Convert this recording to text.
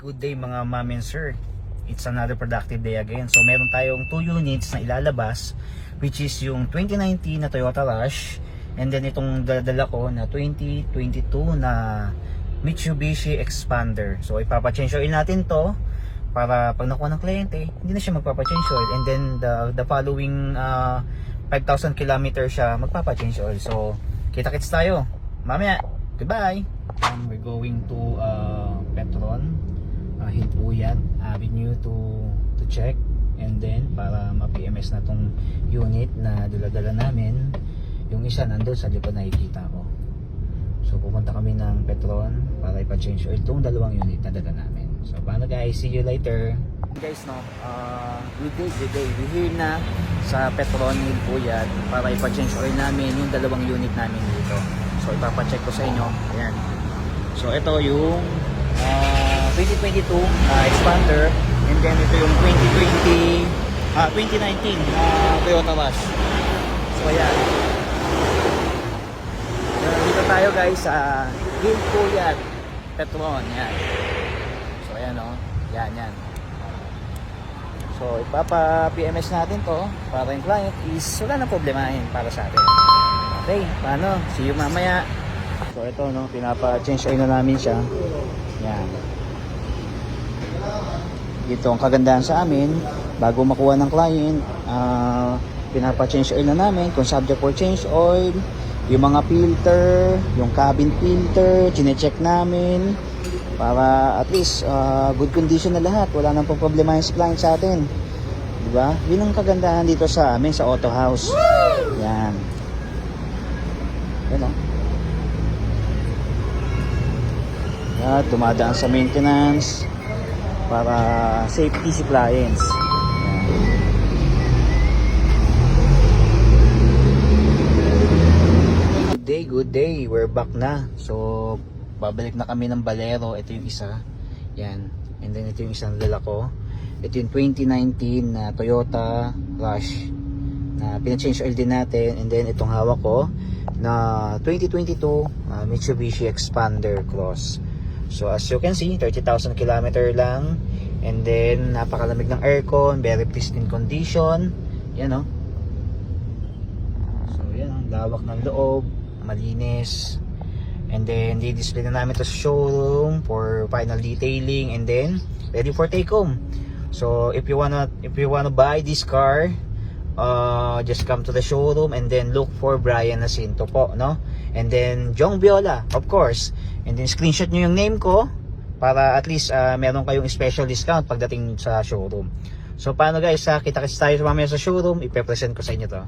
good day mga ma'am and sir. It's another productive day again. So meron tayong 2 units na ilalabas, which is yung 2019 na Toyota Rush, and then itong dala ko na 2022 na Mitsubishi Expander. So ipapa-change oil natin to para pag nakuha ng kliyente, hindi na siya magpapa-change oil, and then the following 5,000 kilometers siya magpapa-change oil. So kita-kits tayo mamaya. Goodbye. We're going to Petron, Hilpuyat Avenue to check, and then para ma-PMS na tong unit na dala-dala namin. Yung isa nandun sa likod, nakikita ko. So pupunta kami ng Petron para ipa-change oil itong dalawang unit na dala namin. So paano guys, see you later. Guys, no, good day. We're here na sa Petron Hilpuyat para ipa-change oil namin yung dalawang unit namin dito. So ipapacheck ko sa inyo. Ayan. So ito yung 2022 Expander, and then ito yung 2019 Toyota Rush. So ayan. Dito tayo guys sa Hilpuyat Petron. Yan. So ayan o. Yan. So ipapa-PMS natin to para yung client is wala nang problemahin para sa atin. Okay, paano? See you mamaya. So ito no, pinapa-change oil na namin siya. Yan. Dito ang kagandahan sa amin, bago makuha ng client, pinapa-change oil na namin kung subject for change oil, yung mga filter, yung cabin filter, chine-check namin para at least good condition na lahat, wala nang problema yung client sa atin. Diba? Yun ang kagandahan dito sa amin sa Auto House. Yan. Yan o. At dumadaan sa maintenance para safety si clients. Good day, we're back na. So babalik na kami ng Balero. Ito yung isa, yan, and then ito yung isang dala ko. Ito yung 2019 na Toyota Rush na pina-change oil din natin, and then itong hawak ko na 2022 Mitsubishi Expander Cross. So as you can see, 30,000 km lang, and then napakalamig ng aircon, very pristine condition. Yan o. So yan, ang lawak ng loob, malinis, and then di-display na namin to sa showroom for final detailing, and then ready for take home. So if you wanna buy this car, just come to the showroom and then look for Brian Jacinto po, no? And then Jong Viola, of course. And then screenshot nyo yung name ko para at least meron kayong special discount pagdating sa showroom. So paano guys, kita-kits tayo mamaya sa showroom, ipe-present ko sa inyo to.